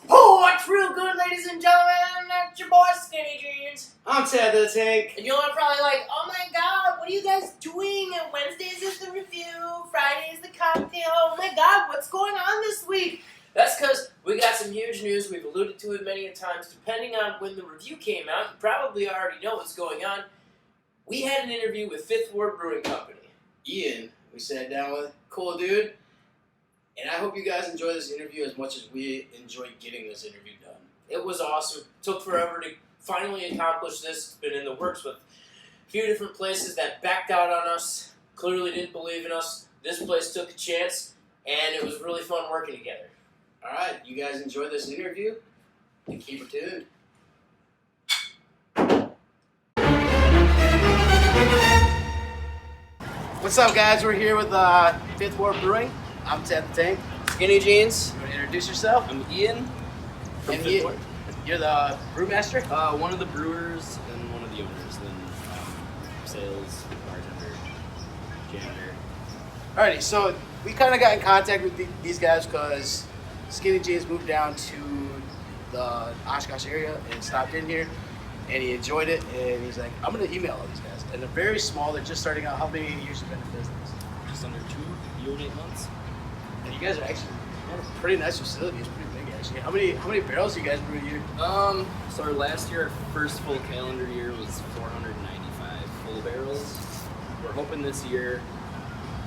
Oh, what's real good, ladies and gentlemen? That's your boy Skinny Jeans. I'm Ted the Tank. And you're probably like, oh my god, what are you guys doing? And Wednesdays is the review, Friday is the cocktail. Oh my god, what's going on this week? That's because we got some huge news. We've alluded to it many times. Depending on when the review came out, you probably already know what's going on. We had an interview with Fifth Ward Brewing Company. Ian, we sat down with. Cool dude. And I hope you guys enjoy this interview as much as we enjoy getting this interview done. It was awesome. Took forever to finally accomplish this. It's been in the works with a few different places that backed out on us, clearly didn't believe in us. This place took a chance, and it was really fun working together. All right, you guys enjoy this interview, and keep it tuned. What's up, guys? We're here with Fifth Ward Brewing. I'm Ted the Tank. Skinny Jeans. You want to introduce yourself? I'm Ian from And Fifth Ward. You're the brewmaster? One of the brewers and one of the owners, then sales, bartender, janitor. Alrighty, so we kind of got in contact with these guys because Skinny Jeans moved down to the Oshkosh area and stopped in here, and he enjoyed it, and he's like, I'm going to email all these guys. And they're very small, they're just starting out. How many years have you been in business? Just under 2 years and 8 months. And you guys are actually a pretty nice facility. It's pretty big, actually. How many barrels do you guys brew a year? So our last year, our first full calendar year was 495 full barrels. We're hoping this year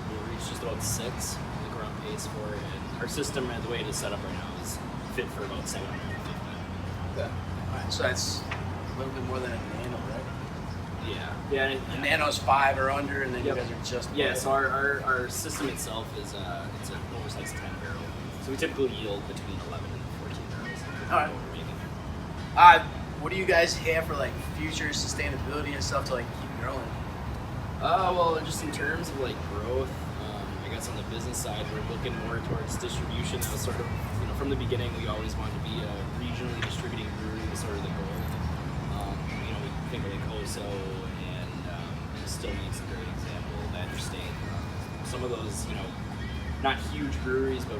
we'll reach just about 6. I think we're on pace for it. And our system, the way it is set up right now, is fit for about 750. Okay. Alright, so that's a little bit more than a nano, right? Yeah. The nano's 5 or under, and then Yep. you guys are just... Yeah, so our system itself is it's an oversized 10 barrel. So we typically yield between 11 and 14 barrels. All right. What we're making. What do you guys have for, like, future sustainability and stuff to, like, keep growing? Well, just in terms of like growth, I guess on the business side, we're looking more towards distribution. That was sort of, from the beginning, we always wanted to be a regionally distributing brewery was sort of the goal. We think of like Oso and Still Needs a great example, Badger State. Some of those, not huge breweries, but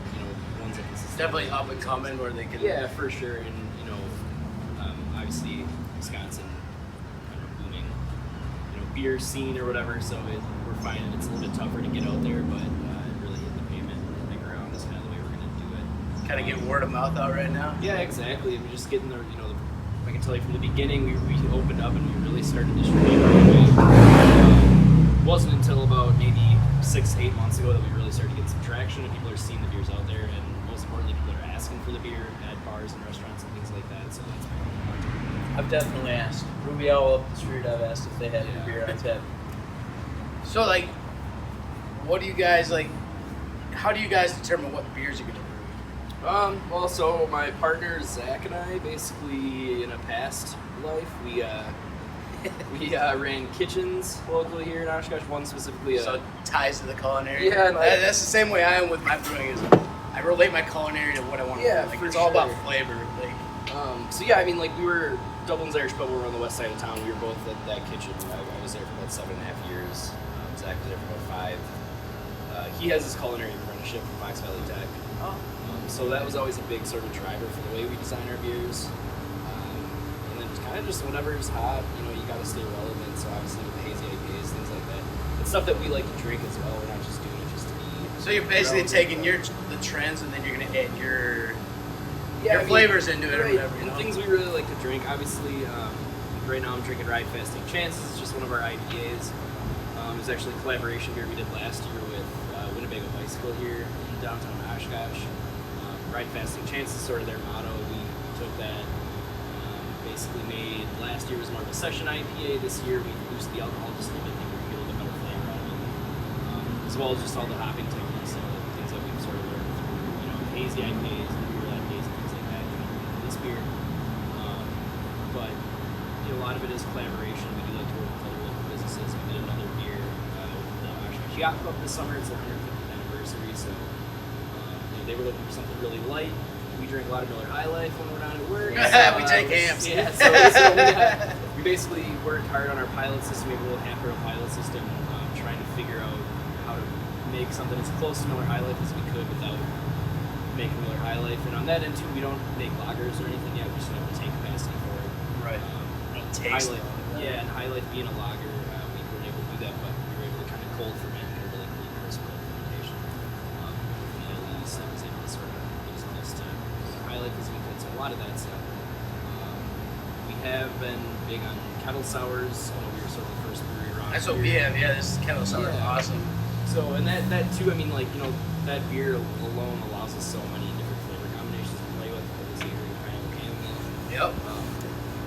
ones that can sustain. Definitely up and coming where they can... Yeah, for sure. And obviously Wisconsin kind of booming, beer scene or whatever. So we're finding it's a little bit tougher to get out there, but really hit the pavement and make ground is kind of the way we're going to do it. Kind of get word of mouth out right now. Yeah, exactly. We're just getting I can tell you from the beginning, we opened up and we really started distributing right away. It wasn't until about maybe 6-8 months ago that we really started to get some traction and people are seeing the beers out there, and most importantly, people are asking for the beer at bars and restaurants and things like that. So that's I've definitely asked. Ruby Owl up the street, I've asked if they had any beer on tap. So, like, what do you guys, like, how do you guys determine what beers you're going to brew? Well, so my partner Zach and I, basically in a past life, we ran kitchens locally here in Oshkosh. One specifically. So ties to the culinary. Yeah, that's the same way I am with my brewing. Is I relate my culinary to what I want to Yeah, do. Like, for it's all about sure. flavor. Like, So yeah, we were Dublin's Irish Pub. We were on the west side of town. We were both at that kitchen. I was there for about 7.5 years. Zach was there for about 5. He has his culinary apprenticeship from Fox Valley Tech. oh, So that was always a big sort of driver for the way we design our beers. And then kind of just whatever's hot, you got to stay relevant. So obviously with hazy IPAs, things like that. It's stuff that we like to drink as well. We're not just doing it just to eat. so you're basically taking the trends and then you're going to add your Yeah, flavors into it or right, whatever. and things we really like to drink. Obviously, right now I'm drinking Ride Fasting Chances. It's just one of our IPAs. It was actually a collaboration beer we did last year with Winnebago Bicycle here in downtown Oshkosh. Ride Fasting Chances is sort of their motto. We took that, basically made, last year was more of a session IPA. This year we boosted the alcohol just a little bit, think we can get a little bit better flavor out of it. As well as just all the hopping techniques and the things that we've sort of learned through, hazy IPAs and beer IPAs and things like that. This beer. But a lot of it is collaboration. We do like to work with other local businesses. We did another beer with the Oshkosh Yacht Club this summer. It's their 150th anniversary, so they were looking for something really light. We drink a lot of Miller High Life when we're not at work. We take camps. Yeah, so we basically worked hard on our pilot system. We have a little half-barrel pilot system, trying to figure out how to make something as close to Miller High Life as we could without making Miller High Life. And on that end too, we don't make lagers or anything yet. We just don't have the tank capacity for it. Right. High Life, yeah, and High Life being a lager, we weren't able to do that, but we were able to kind of cold ferment and really clean crisp cold fermentation. At least I was able to sort of get as close to High Life as we could. So a lot of that stuff. We have been big on kettle sours. We were sort of the first brewery around. That's what we have. Yeah, this kettle sour is awesome. So, and that too, I mean, like, you know, that beer alone allows us so many different flavor combinations to play with. It was either pineapple chamomile. Yep.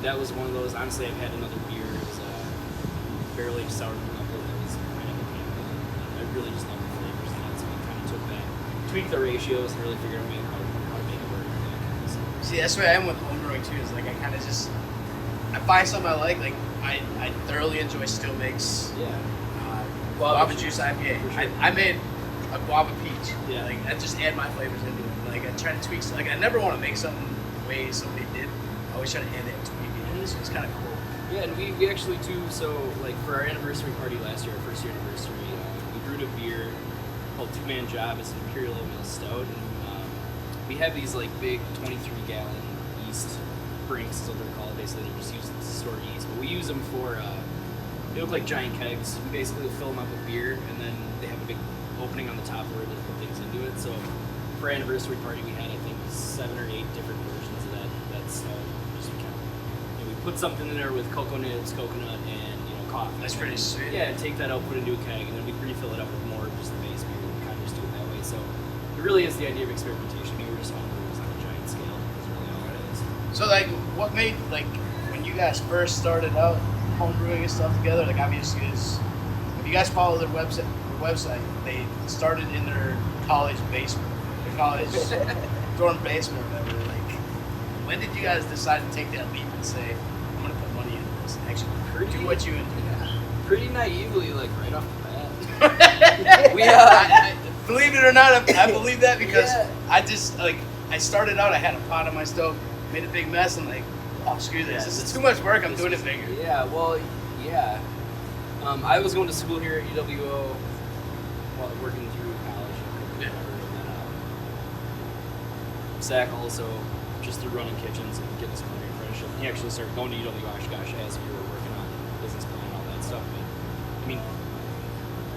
That was one of those. Honestly, I've had another beer. It was a barrel aged sour pineapple that was pineapple chamomile. I really just love the flavors in that, so we kind of took that, tweaked the ratios, and really figured out how to make it work. See, that's where I am with homebrewing too. Is like I kind of just I find something I like I thoroughly enjoy still makes. Yeah. Guava juice IPA. Sure. I made a guava peach. Yeah. Like I just add my flavors into it. Like I try to tweak. Like I never want to make something the way somebody did. I always try to add that tweak in it. So it's kind of cool. Yeah, and we actually do. So like for our anniversary party last year, our first year anniversary, we brewed a beer called Two Man Job. It's an Imperial Oatmeal Stout, and we have these like big 23-gallon yeast brinks, is what they're called. Basically, they're just used to store yeast, but we use them for. They look like giant kegs. We basically fill them up with beer, and then they have a big opening on the top where we put things into it. So for our anniversary party, we had I think 7 or 8 different versions of that stout. Just we put something in there with cocoa nibs, coconut, and coffee. That's pretty sweet. Yeah, take that out, put it into a keg, and then we refill it up with more of just the base beer. We kind of just do it that way. So it really is the idea of experimentation. We were just homebrewers on a giant scale. That's really all it is. So like, what made like when you guys first started out homebrewing and stuff together? Like obviously, is if you guys follow their website, they started in their college basement, their college dorm basement or whatever. Like, when did you guys decide to take that leap and say, I'm gonna put money into this and actually do what you enjoy? Pretty naively, like right off the bat. We believe it or not, I believe that because I just like I started out. I had a pot on my stove, made a big mess, and like, oh screw this! This is too much work. I'm doing it bigger. Yeah, well, yeah. I was going to school here at UWO while working through college. Yeah. Zach also just through running kitchens and getting some culinary apprenticeship. He actually started going to UW Oshkosh as we were working on business plan and all that stuff. But I mean,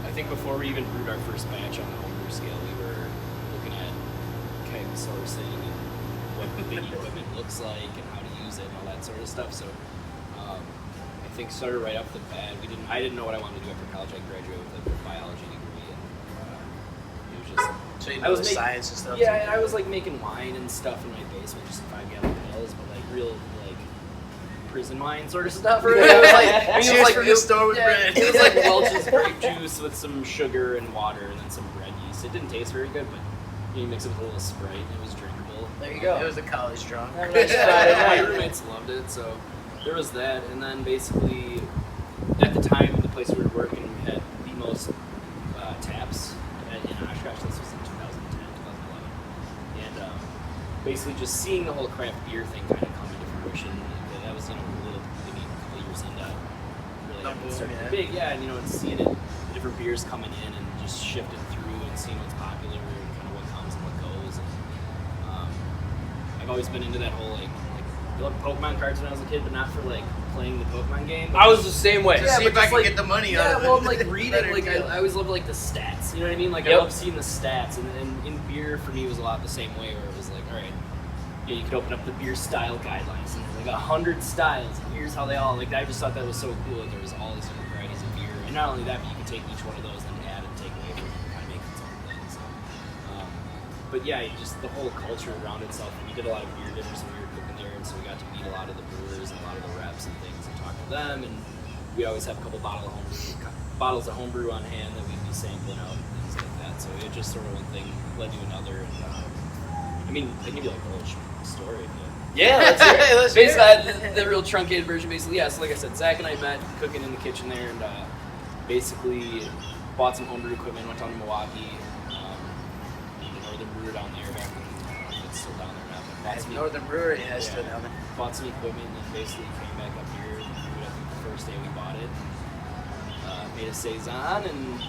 I think before we even brewed our first batch on the homebrew scale, we were looking at keg sourcing and what the big equipment looks like and how to use it and all that sort of stuff. So I think started right off the bat. I didn't know what I wanted to do after college. I graduated with a biology degree, and it was just. So you know the science and stuff. Yeah, I was like making wine and stuff in my basement, just 5-gallon pails, but like real like prison wine sort of stuff. Or it was like Cheers from the store with bread. It was like Welch's grape juice with some sugar and water, and then some bread yeast. It didn't taste very good, but you mix it with a little Sprite, and it was drinkable. There you go. It was a college drunk. My roommates loved it, so there was that. And then basically, at the time, the place we were working, we had the most taps in Oshkosh. This was in 2010, 2011. And basically just seeing the whole craft beer thing kind of come into fruition. That was, maybe a couple years into really having it start to be big. Yeah, and, and seeing it, the different beers coming in and just shifting through and seeing what's popular and kind of what comes and what goes. And I've always been into that whole, I loved Pokemon cards when I was a kid, but not for, playing the Pokemon game. I was the same way. To see if I could get the money out of it. Yeah, well, reading, I always loved, the stats. You know what I mean? I love seeing the stats. And in beer, for me, it was a lot the same way, where it was all right, you could open up the beer style guidelines, and there's 100 styles, and here's how they all, I just thought that was so cool, that there was all these different varieties of beer. And not only that, but you could take each one of those and add and take away from it and kind of make its own thing. So, but yeah, just the whole culture around itself. We did a lot of beer dinners when we were cooking there, and so we got to meet a lot of the brewers and a lot of the reps and things and talk to them. And we always have a couple bottles of homebrew on hand that we'd be sampling out and things like that. So it just sort of one thing led to another. And I can give you the whole story if you. Yeah, let's hear it. Let's basically, the real truncated version, basically, yeah. So like I said, Zach and I met cooking in the kitchen there, and basically bought some homebrew equipment, went down to Milwaukee, the Northern Brewer down there back when it's still down there now. But Northern Brewery, still down there. Bought some equipment and then basically came back up here and brewed at first day we bought it. Made a saison, and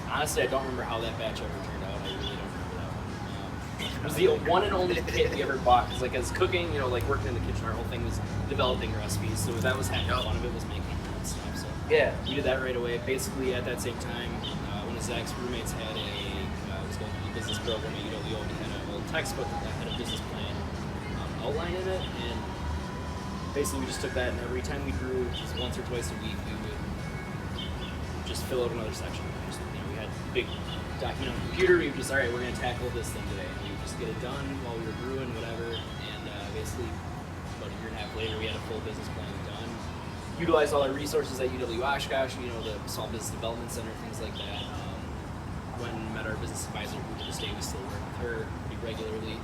honestly, I don't remember how that batch ever turned out. I really don't remember that one. It was the one and only kit we ever bought. Because like as cooking, like working in the kitchen, our whole thing was developing recipes. So that was half fun of it was making stuff. So Yeah. we did that right away. Basically, at that same time, one of Zach's roommates had was going through the business program at UWO, and had a little textbook that had a business plan outline in it, and basically we just took that, and every time we brew, just once or twice a week, we would just fill out another section. We had a big document on the computer. We would just, all right, we're going to tackle this thing today, and we would just get it done while we were brewing, whatever. And basically, about a year and a half later, we had a full business plan done. Utilized all our resources at UW Oshkosh, the Small Business Development Center, things like that. When we met our business advisor, who to this day we still work with her pretty regularly.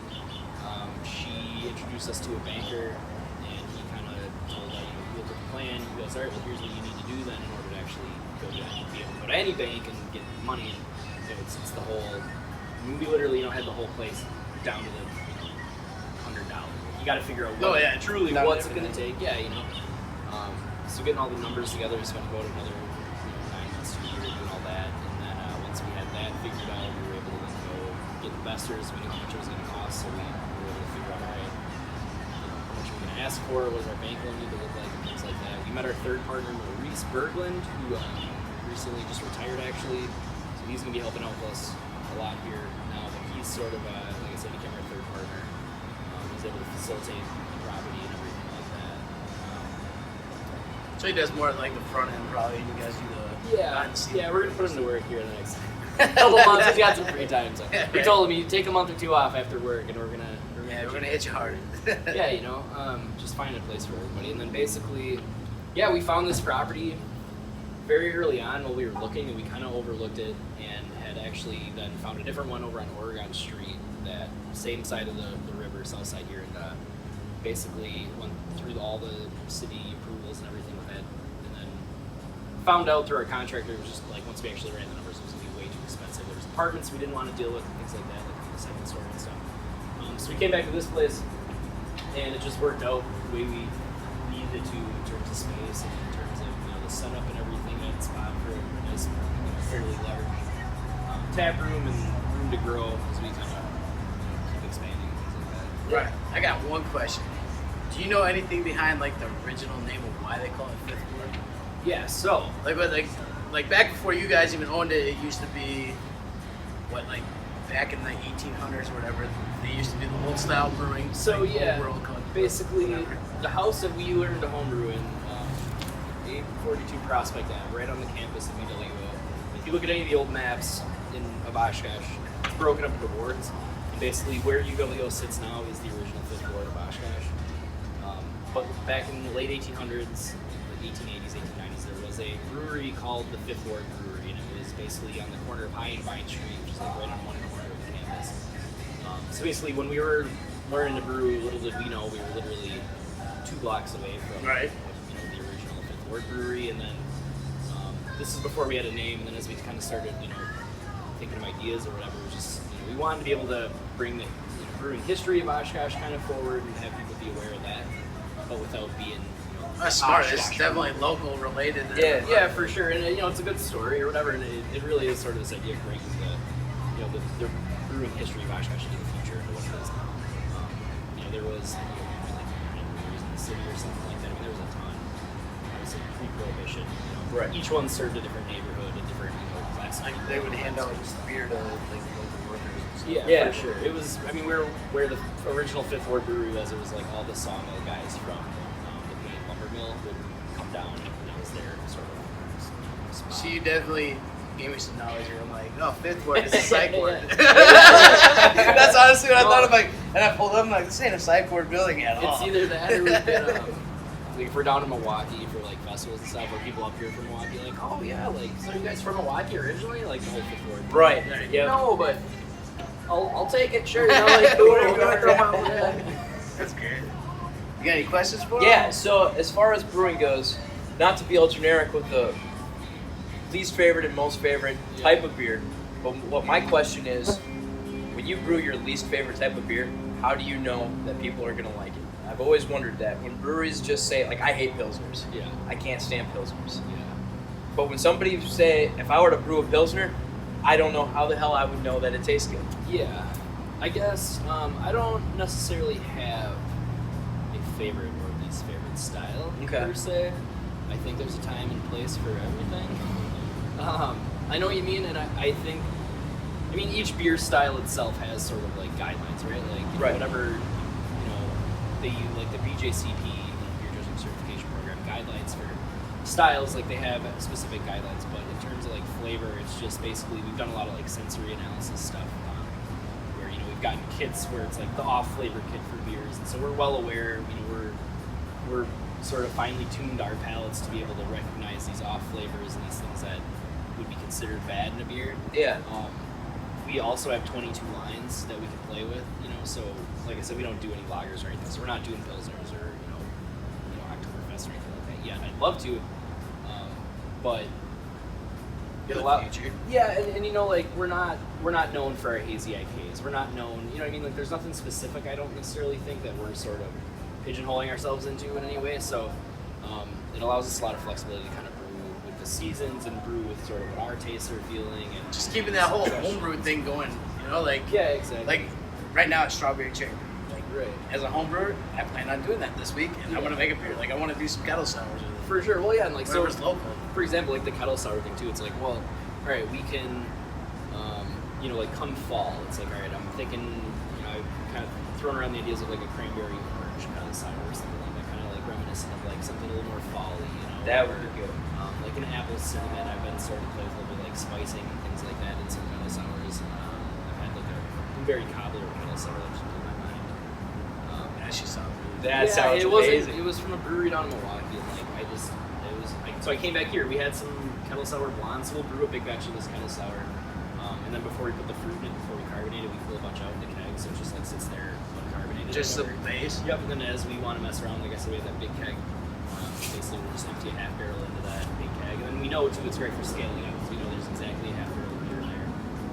She introduced us to a banker, and he kind of told us, we looked at the plan. He goes, all right, well, here's what you need to do then in order to actually go to be able to go to any bank and get money. And it's the whole. We literally, had the whole place down to the $100. You got to figure out truly what's it going to take. Yeah, So getting all the numbers together, we spent about another 9 months to a year doing all that, and then once we had that figured out, we were able to then go get investors. We knew how much it was going to cost, so we were able to figure out, all right, how much we're going to ask for, what does our bank loan need to look like, and things like that. We met our third partner, Maurice Bergland, who recently just retired actually, so he's going to be helping out with us a lot here now, but he's sort of, like I said, became our third partner. He's able to facilitate the property and everything like that. So he does more like the front end, probably. You guys do the behind the scenes. Yeah, we're gonna put him to work here in the next couple months. He's got some free time, so we told him you take a month or two off after work, and we're gonna hit you hard. just find a place for everybody. And then basically, we found this property very early on while we were looking, and we kind of overlooked it, and had actually then found a different one over on Oregon Street, that same side of the river, south side here, and basically went through all the city approvals and everything with it, and then found out through our contractor, it was just like, once we actually ran the numbers, it was going to be way too expensive. There was apartments we didn't want to deal with and things like that, like the second story and stuff. So we came back to this place, and it just worked out the way we needed it to in terms of space and in terms of the setup and everything at spot for a nice, fairly large tap room and room to grow as we kind of keep expanding and things like that. Right. I got one question. Do you know anything behind like the original name of why they call it Fifth Ward? Yeah. So like back before you guys even owned it, it used to be back in the 1800s or whatever. They used to do the old style brewing. So like yeah, old world basically whatever. the house that we learned to homebrew in, 842 Prospect Ave, right on the campus of UWO. If you look at any of the old maps of Oshkosh, it's broken up into wards. And basically, where UWO sits now is the original Fifth Ward of Oshkosh. But back in the late 1800s, the 1880s, 1890s, there was a brewery called the Fifth Ward Brewery, and it was basically on the corner of High and Vine Street, which is like right on one corner of the campus. So basically, when we were learning to brew, little did we know we were literally 2 blocks away from the original Fifth Ward Brewery, and then this is before we had a name. And then as we kind of started, thinking of ideas or whatever, it was just we wanted to be able to bring the brewing history of Oshkosh kind of forward and have people be aware of that, but without being That's smart. It's definitely local related. Yeah, for sure. And it's a good story or whatever, and it really is sort of this idea of breaking the brewing history of Oshkosh into the future into what it is now. There was like breweries in the city or something like that. I mean, there was a ton. Obviously, pre-prohibition. Right. Each one served a different neighborhood, a different class. Like they would hand out beer to like local workers. Yeah, for sure. It was. I mean, where the original Fifth Ward Brewery was, it was like all the sawmill guys from the main lumber mill would come down, and that was their sort of spot. So you definitely gave me some knowledge here. I'm like, oh, Fifth Ward is a psych ward. That's honestly what I thought of. Like, and I pulled up, I'm like, this ain't a psych ward building at all. It's either that or we've been, like if we're down in Milwaukee for like festivals and stuff, or people up here from Milwaukee, like, oh yeah, like, so you guys from Milwaukee originally? Like the whole Fifth Ward. Right. Yeah. No, but I'll take it, sure. Like, whatever. That's great. You got any questions for Yeah, him? so as far as brewing goes, not to be all generic with the least favorite and most favorite type of beer, but what my question is, when you brew your least favorite type of beer, how do you know that people are going to like it? I've always wondered that when breweries just say, like, I hate Pilsners. Yeah. I can't stand Pilsners. Yeah. But when somebody say, if I were to brew a Pilsner, I don't know how the hell I would know that it tastes good. Yeah. I guess I don't necessarily have a favorite or least favorite style per se. I think there's a time and place for everything. I know what you mean, and I think, each beer style itself has sort of like guidelines, right? Like, Right. whatever, they use, like the BJCP, Beer Judging Certification Program guidelines for styles, like they have specific guidelines, but in terms of like flavor, it's just basically, we've done a lot of like sensory analysis stuff, where, we've gotten kits where it's like the off flavor kit for beers, and so we're well aware, we're sort of finely tuned our palates to be able to recognize these off flavors and these things that would be considered bad in a beer. Yeah. We also have 22 lines that we can play with, so like I said, we don't do any lagers or anything, so we're not doing Pilsners or, Oktoberfest or anything like that yet. I'd love to, but In the future. yeah, and like we're not known for our hazy IPAs. We're not known, like there's nothing specific. I don't necessarily think that we're sort of pigeonholing ourselves into in any way. So it allows us a lot of flexibility to kind of brew with the seasons and brew with sort of what our tastes are feeling and Just keeping that whole homebrew thing going, like yeah, exactly. like right now it's strawberry cherry. Like right. as a home brewer, I plan on doing that this week, and I want to make a beer. Like I want to do some kettle sours. With it. For sure. Well, yeah, and like so, Whatever's local. for example, like the kettle sour thing too. It's like, well, all right, we can, like come fall, it's like, all right, I'm thinking, I've kind of thrown around the ideas of like a cranberry orange kettle sour or something like that, kind of like reminiscent of like something a little more fall-y, That would be good. Like an apple cinnamon. I've been sort of playing with a little bit like spicing and things like that in some kettle sours. I've had like a blueberry cobbler kettle sour that just blew my mind. That shit sounds really That sounds it amazing. It was from a brewery down in Milwaukee, and like so I came back here. We had some kettle sour blondes, so we'll brew a big batch of this kettle sour, and then before we put the fruit in it, before we carbonate it, we fill a bunch out into kegs, so it just like sits there uncarbonated. just the whatever. base. Yep. And then as we want to mess around, like I said, we have that big keg. Basically, we'll just empty a half barrel into that big keg, and then we know too it's great for scaling out because we know there's exactly a half barrel of beer in there,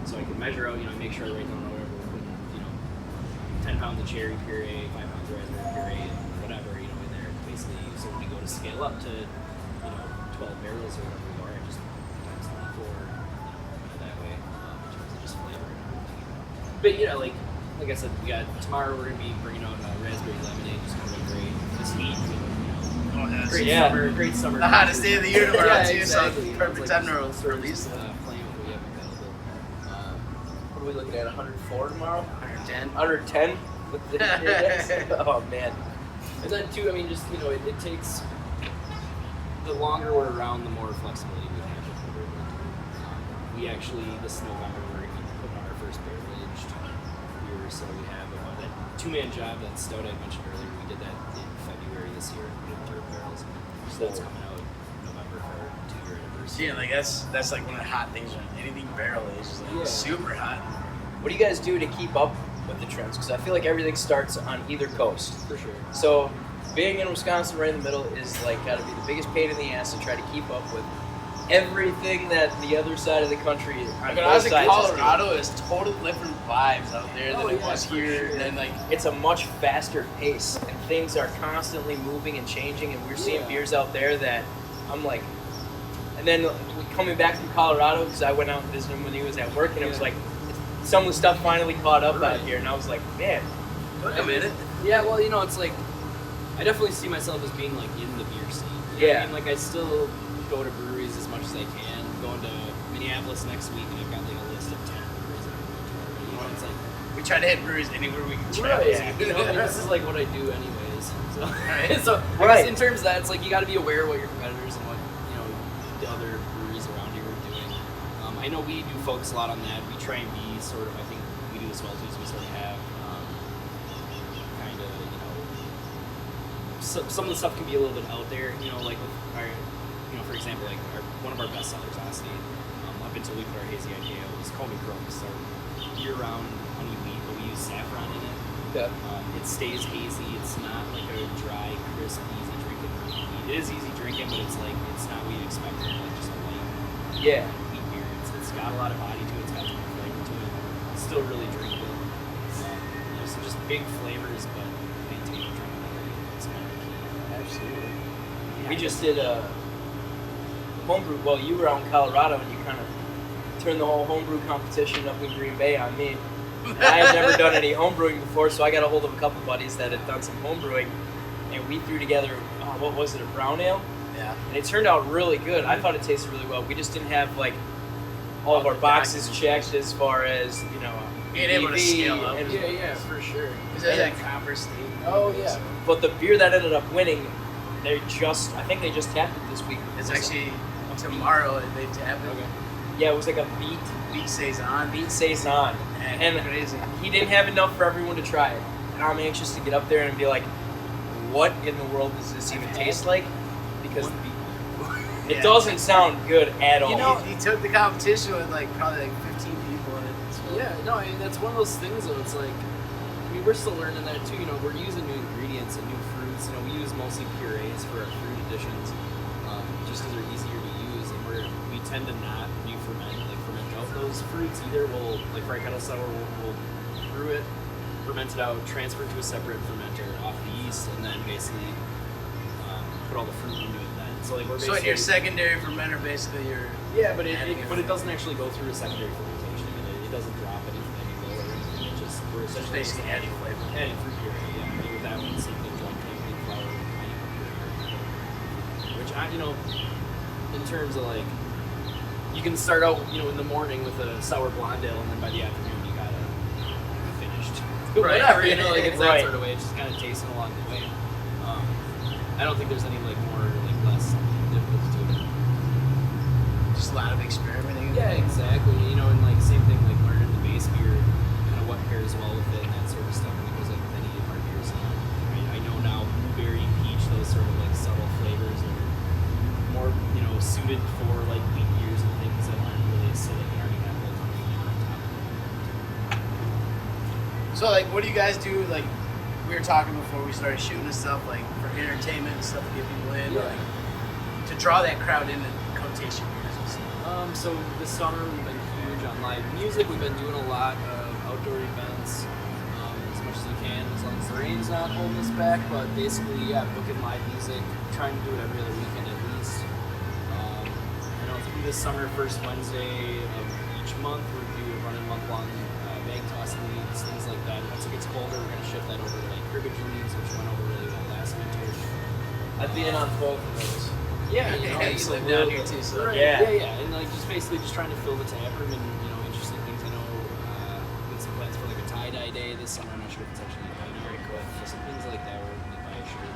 so I can measure out, make sure I write down whatever we're putting, 10 pounds of cherry puree, 5 pounds of raspberry puree, whatever, in there. Basically, so when we go to scale up to, 12 barrels or whatever we are, I just times 24, that way, in terms of just flavor and everything. But like I said, tomorrow we're gonna be bringing out raspberry lemonade, just kind of great. This heat, Oh, that's great summer. the hottest day of the year tomorrow Yeah, too. exactly. So perfect time to sort of release just, it. playing with what we have available. What are we looking at, 104 tomorrow? 110. 110? With the index? Oh, man. And then too, just it takes the longer we're around, the more flexibility we have with what we're able to do. We actually this November we're going to be putting out our first barrel aged beer, so we have that 2-man job, that stout I mentioned earlier. We did that in February this year. We did 3rd barrels, so that's coming out November for our 2-year anniversary. Yeah, like that's like one of the hot things. Anything barrel aged is like super hot. What do you guys do to keep up with the trends? Because I feel like everything starts on either coast. For sure. So being in Wisconsin right in the middle is like got to be the biggest pain in the ass to try to keep up with everything that the other side of the country on When both I was in sides is doing. Colorado, it's totally different vibes out there than it was for here. sure. And like It's a much faster pace and things are constantly moving and changing, and we're seeing beers out there that I'm like, and then coming back from Colorado, because I went out and visited him when he was at work, and it was like some of the stuff finally caught up out here, and I was like, man, wait a minute. Yeah, well, it's like I definitely see myself as being like in the beer scene. Yeah. Like I still go to breweries as much as I can. I'm going to Minneapolis next week, and I've got like a list of 10 breweries that I'm going to already. It's like We try to hit breweries anywhere we can try. this is like what I do anyways. So, Right. so I guess in terms of that, it's like you got to be aware of what your competitors and what the other breweries around you are doing. I know we do focus a lot on that. We try and be sort of, I think we do this well too. So we sort of have kind of some of the stuff can be a little bit out there. Like with our, for example, like one of our best sellers, honestly, up until we put our hazy IPA out, was Comey Crocus, our year-round honey wheat, but we use saffron in it. yeah. It stays hazy. It's not like a dry, crisp, easy drinking wheat. It is easy drinking, but it's like it's not what you expect from like just a light Yeah. wheat beer. It's got a lot of body to it. It's got some flavor to it. It's still really drinkable. So just big flavors, but maintain drinkability. absolutely. We just did a homebrew. Well, you were out in Colorado and you kind of turned the whole homebrew competition up in Green Bay on me. And I had never done any homebrewing before, so I got a hold of a couple buddies that had done some homebrewing, and we threw together, what was it, a brown ale? Yeah. And it turned out really good. I thought it tasted really well. We just didn't have like all of our boxes checked as far as, you know, Being able to ABV scale up. and- Yeah, for sure. Is that copper state? Oh, yeah. But the beer that ended up winning, I think they just tapped it this week. It's actually tomorrow they tap it. Okay. Yeah, it was like a Beat Saison. beet saison. And crazy. he didn't have enough for everyone to try it. And I'm anxious to get up there and be like, what in the world does this even taste like? Because it doesn't sound good at all. You know, he took the competition with like probably like 15 people in it. So. Yeah, no, I mean, that's one of those things though. It's like, I mean, we're still learning that too. You know, we're using new ingredients and new fruits. You know, we use mostly purees for our fruit additions, just because they're easier to use, and we tend to not ferment out those fruits either. We'll, like for our kettle sour, we'll brew it, ferment it out, transfer it to a separate fermenter off the yeast, and then basically put all the fruit into it then. So like we're basically. So in your secondary fermenter, basically you're. Yeah, but it doesn't actually go through a secondary fermentation. I mean, it doesn't drop any lower or anything. It just we're essentially basically adding flavor. Adding fruit puree. Yeah, I mean, with that one, same thing, like camping flour, pineapple puree. Which in terms of like, you can start out, in the morning with a sour blonde ale, and then by the afternoon you got it finished. Right. Whatever, like it's Right. that sort of way. It's just kind of tasting along the way. I don't think there's any more less difficult to it. Just a lot of experimenting. Yeah, exactly. And like same thing, like learning the base beer, kind of what pairs well with it and that sort of stuff. And it goes like with any of our beers. I know now berry, peach, those sort of like subtle flavors are more, suited for like wheat beers and things that aren't really acidic and already have a ton of flavor on top of it. So like, what do you guys do? Like, we were talking before we started shooting and stuff, like for entertainment and stuff to get people in, Yeah. like to draw that crowd into quotation beers and stuff. So this summer we've been huge on live music. We've been doing a lot of outdoor events, as much as we can, as long as the rain's not holding us back. But basically, yeah, booking live music, trying to do it every other weekend at least. Through this summer, first Wednesday of each month, we're running month-long bag toss leagues, things like that. Once it gets colder, we're going to shift that over to like cribbage leagues, which went over really well last winter. I've been on both of those. Yeah, You it's live a down little- here too, so. Right, Yeah. yeah, and like just basically just trying to fill the tap room and interesting things. I know with some plans for like a tie-dye day this summer. I'm not sure if it's actually very cool. Just some things like that where we buy a shirt,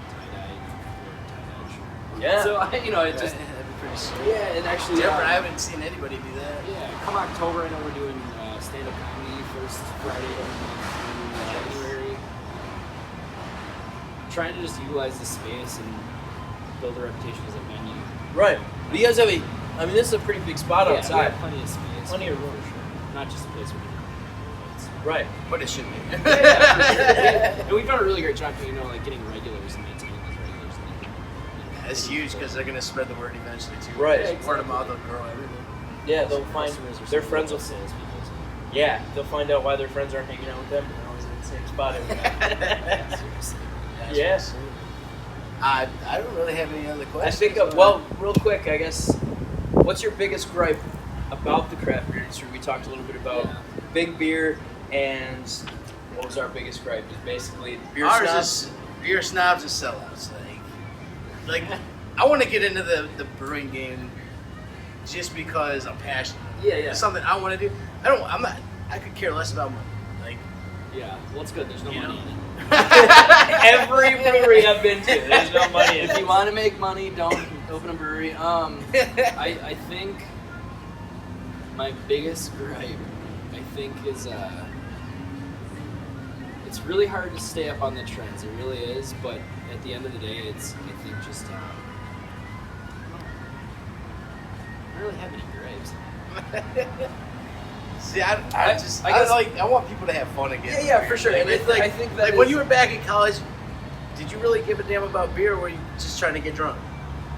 tie-dye, or tie-dye shirt. Yeah. So it just That'd be pretty sweet. yeah, and actually Different. I haven't seen anybody do that. yeah, come October, I know we're doing stand-up comedy first Friday of every month through January. Trying to just utilize the space and build a reputation as a venue. Right. But you guys have this is a pretty big spot Yeah, we outside. have plenty of space. Plenty of room. For sure. Not just a place where we Right. But it should be. and we've done a really great job, like getting regulars and maintaining those regulars. That's huge because they're gonna spread the word eventually too. Right. Just word of mouth will grow everything. Yeah, they'll find Customers are their some friends local will. salespeople. So. Yeah, they'll find out why their friends aren't hanging out with them, but they're always in the same spot every night. Seriously. That's Yeah. what's up. I don't really have any other I questions. think, real quick, I guess, what's your biggest gripe about the craft beer industry? We talked a little bit about Yeah. big beer, and what was our biggest gripe? Is basically beer Ours snobs. is beer snobs and sellouts. Like I want to get into the brewing game just because I'm passionate. Yeah, It's something I want to do. I could care less about money. Like, Yeah, well, it's good. There's no You money know. in it. Every brewery I've been to, there's no money in If it. you want to make money, don't open a brewery. I think my biggest gripe, is it's really hard to stay up on the trends. It really is, but at the end of the day, it's I think just I don't really have any gripes. See, I guess- want people to have fun again. Yeah, for sure. Like, And it's like, I think that like when is- you were back in college, did you really give a damn about beer, or were you just trying to get drunk?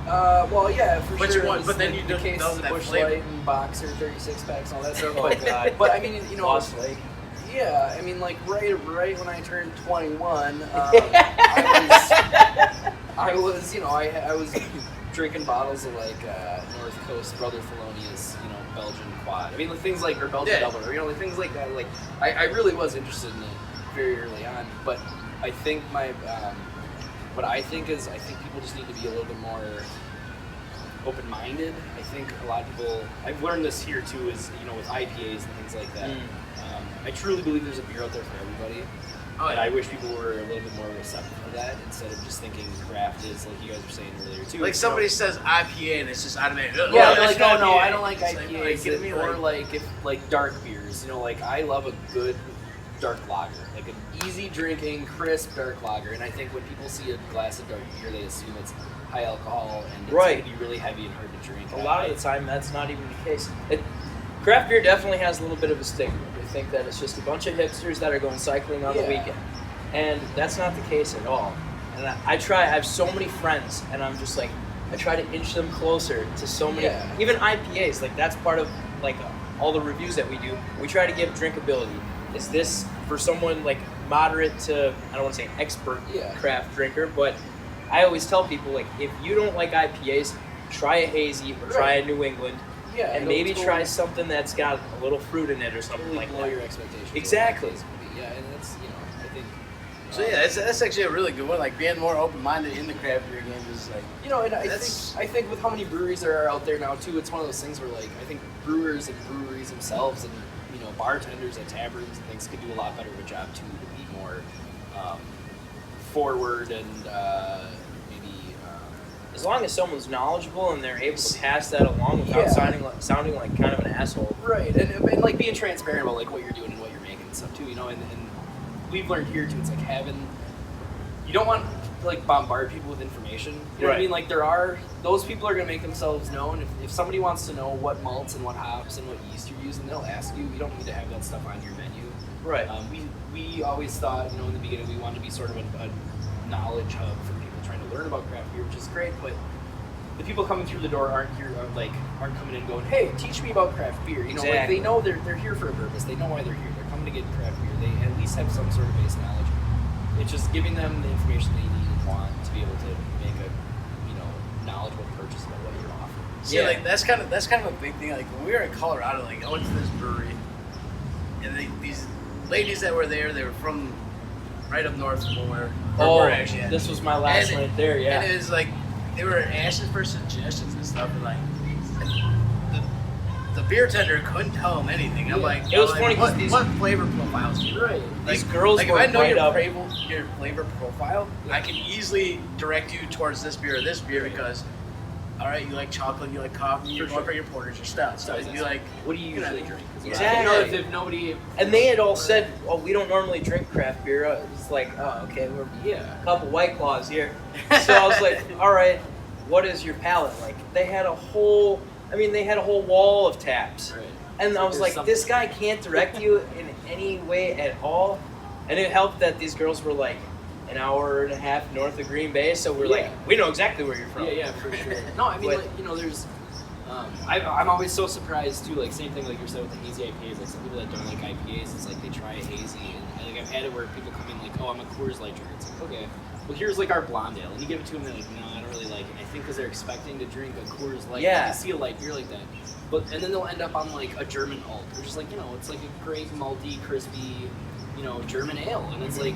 Well, yeah, for But sure. you want- it was but then the, you the don't case know of that Busch flavor. Light and Boxer 36 packs and all that stuff. Oh, God. But I mean, Lost Lake. yeah, I mean, like right when I turned 21, I I was, I was drinking bottles of like North Coast Brother Felonious, Belgian quad. I mean, like, things like, or Belgian double, like things like that. Like, I really was interested in it very early on, but I think what I think people just need to be a little bit more open-minded. I think a lot of people, I've learned this here too, is, with IPAs and things like that. I truly believe there's a beer out there for everybody. And I wish people were a little bit more receptive to that instead of just thinking craft is, like you guys were saying earlier too. Like somebody says IPA and it's just automatic. Yeah, like, oh no, I don't like It's IPAs. Or like dark beers. Like I love a good dark lager, like an easy drinking, crisp dark lager. And I think when people see a glass of dark beer, they assume it's high alcohol and it's going to be really heavy and hard to drink. A lot of the time, that's not even the case. Craft beer definitely has a little bit of a stigma. They think that it's just a bunch of hipsters that are going cycling on the weekend. And that's not the case at all. And I have so many friends, and I'm just like, I try to inch them closer to so many, even IPAs, like that's part of like all the reviews that we do. We try to give drinkability. Is this for someone like moderate to, I don't want to say expert craft drinker, but I always tell people, like, if you don't like IPAs, try a hazy or try a New England. Yeah, and maybe try something that's got a little fruit in it or something really like that. Blow your expectations. Exactly. Yeah, and that's, I think. So that's actually a really good one. Like being more open-minded in the craft beer game is like. And I think with how many breweries there are out there now too, it's one of those things where like I think brewers and breweries themselves and bartenders at tap rooms and things could do a lot better of a job too to be more forward and as long as someone's knowledgeable and they're able to pass that along without sounding like kind of an asshole. Right, and like being transparent about like what you're doing and what you're making and stuff too, and we've learned here too, it's like you don't want to like bombard people with information. You know what I mean? Like those people are going to make themselves known. If somebody wants to know what malts and what hops and what yeast you're using, they'll ask you. You don't need to have that stuff on your menu. Right. We always thought, in the beginning, we wanted to be sort of a knowledge hub for people trying to learn about craft beer, which is great, but the people coming through the door aren't coming in going, hey, teach me about craft beer. Exactly. Like they know they're here for a purpose. They know why they're here. They're coming to get craft beer. They at least have some sort of base knowledge. It's just giving them the information they need and want to be able to make a knowledgeable purchase about what you're offering. See, like that's kind of a big thing. Like when we were in Colorado, like I went to this brewery, and these ladies that were there, they were from right up north from where we're actually at. This was my last right there, yeah. And it was like they were asking for suggestions and stuff, and like the beer tender couldn't tell them anything. I'm like, it was funny because what flavor profiles do you like? These girls like were if I know right up. your flavor profile, I can easily direct you towards this beer or this beer because. All right, you like chocolate, you like coffee, you're going for your porters, your stouts. So you like, what do you usually drink? Exactly. If nobody. And they had all said, "Oh, we don't normally drink craft beer." It's like, "Oh, okay, we're a couple White Claws here." So I was like, "All right, what is your palate like?" They had a whole wall of taps, and I was like, "This guy can't direct you in any way at all." And it helped that these girls were like an hour and a half north of Green Bay, so we're like, we know exactly where you're from. Yeah, for sure. No, I mean, there's. I'm always so surprised too. Like same thing like you said with the hazy IPAs. Like some people that don't like IPAs, it's like they try a hazy, and like I've had it where people come in like, oh, I'm a Coors Light drinker. It's like, okay, well here's like our blonde ale, and you give it to them, they're like, no, I don't really like it. And I think because they're expecting to drink a Coors Light, they see a light beer like that, and then they'll end up on like a German alt, which is like it's like a great malty, crispy, German ale, and it's like,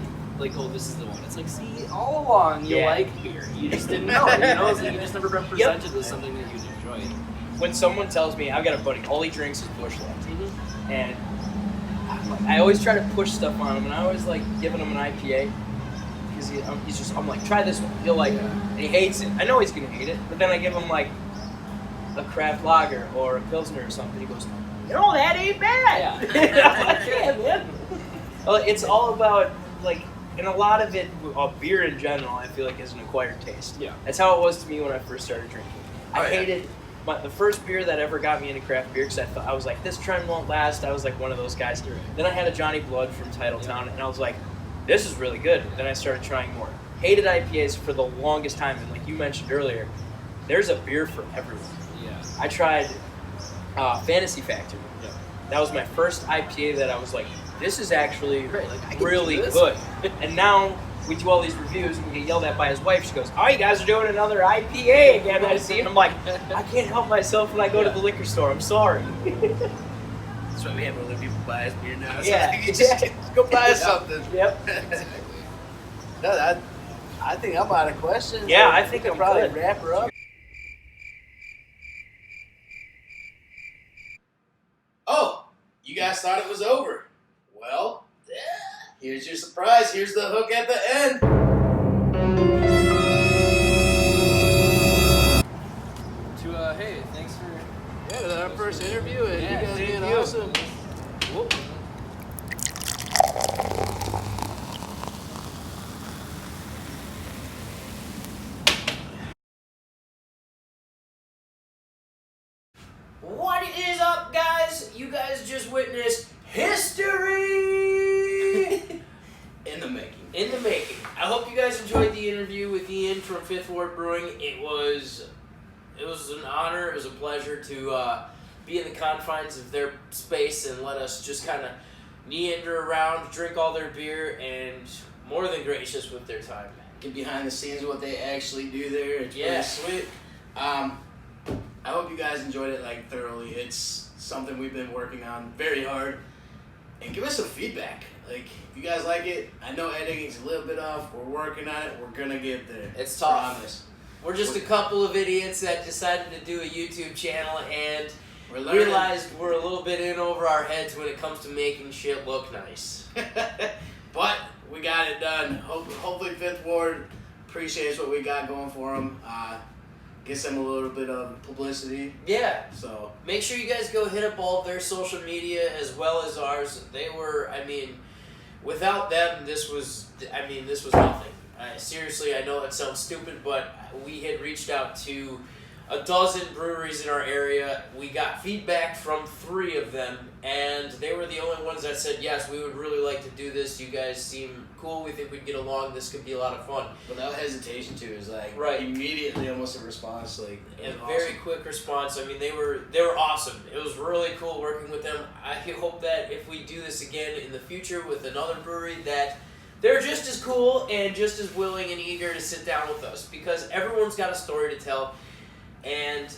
oh, this is the one. It's like, see, all along you like beer. You just didn't know. So you just never been presented with something that you'd enjoy. When someone tells me, I've got a buddy, all he drinks is Busch Light, and I always try to push stuff on him, and I always like giving him an IPA because I'm like, try this one, he'll like it, and he hates it. I know he's gonna hate it, but then I give him like a craft lager or a pilsner or something. He goes, that ain't bad. Yeah, man. Well, it's all about like. And a lot of it, beer in general, I feel like is an acquired taste. Yeah. That's how it was to me when I first started drinking. I hated the first beer that ever got me into craft beer because I was like, this trend won't last. I was like one of those guys. Then I had a Johnny Blood from Titletown, and I was like, this is really good. Then I started trying more. Hated IPAs for the longest time, and like you mentioned earlier, there's a beer for everyone. Yeah. I tried Fantasy Factory. Yeah. That was my first IPA that I was like, this is actually really good. And now we do all these reviews and we get yelled at by his wife. She goes, "Oh, you guys are doing another IPA again, I see." And I'm like, I can't help myself when I go to the liquor store. I'm sorry. That's why we have other people buy us beer now. So Yeah. you just go buy us something. Yep. No, I think I'm out of questions. Yeah, So I think we I'm could probably good. wrap her up. Oh, you guys thought it was over. Well, here's your surprise. Here's the hook at the end. Hey, thanks for. Yeah, that's our first interview, and Yeah, you guys thank being you. awesome. Whoop. What is up, guys? You guys just witnessed history In the making. in the making. I hope you guys enjoyed the interview with Ian from Fifth Ward Brewing. It was an honor. It was a pleasure to be in the confines of their space and let us just kind of meander around, drink all their beer, and more than gracious with their time. Get behind the scenes of what they actually do there. It's Yeah. pretty sweet. I hope you guys enjoyed it like thoroughly. It's something we've been working on very hard. And give us some feedback. Like, if you guys like it, I know editing's a little bit off. We're working on it. We're gonna get there. It's tough. Promise. We're just a couple of idiots that decided to do a YouTube channel and We're learning. realized we're a little bit in over our heads when it comes to making shit look nice. But we got it done. Hopefully Fifth Ward appreciates what we got going for them. Gets them a little bit of publicity. Yeah. So Make sure you guys go hit up all of their social media as well as ours. They were, without them, this was nothing. Seriously, I know it sounds stupid, but we had reached out to a dozen breweries in our area. We got feedback from 3 of them, and they were the only ones that said, yes, we would really like to do this. You guys seem cool. We think we'd get along. This could be a lot of fun. without hesitation too, is like Right. immediately almost a response. Like A it was very awesome. quick response. They were awesome. It was really cool working with them. I hope that if we do this again in the future with another brewery, that they're just as cool and just as willing and eager to sit down with us, because everyone's got a story to tell, and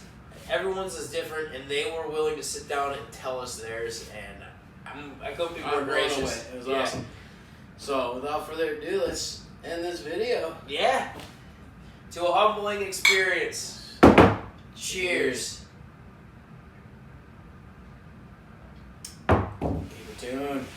everyone's is different, and they were willing to sit down and tell us theirs, and I couldn't be more I'm blown away. gracious. It was Yeah. awesome. So without further ado, let's end this video. Yeah. To a humbling experience. Cheers. Keep it tuned.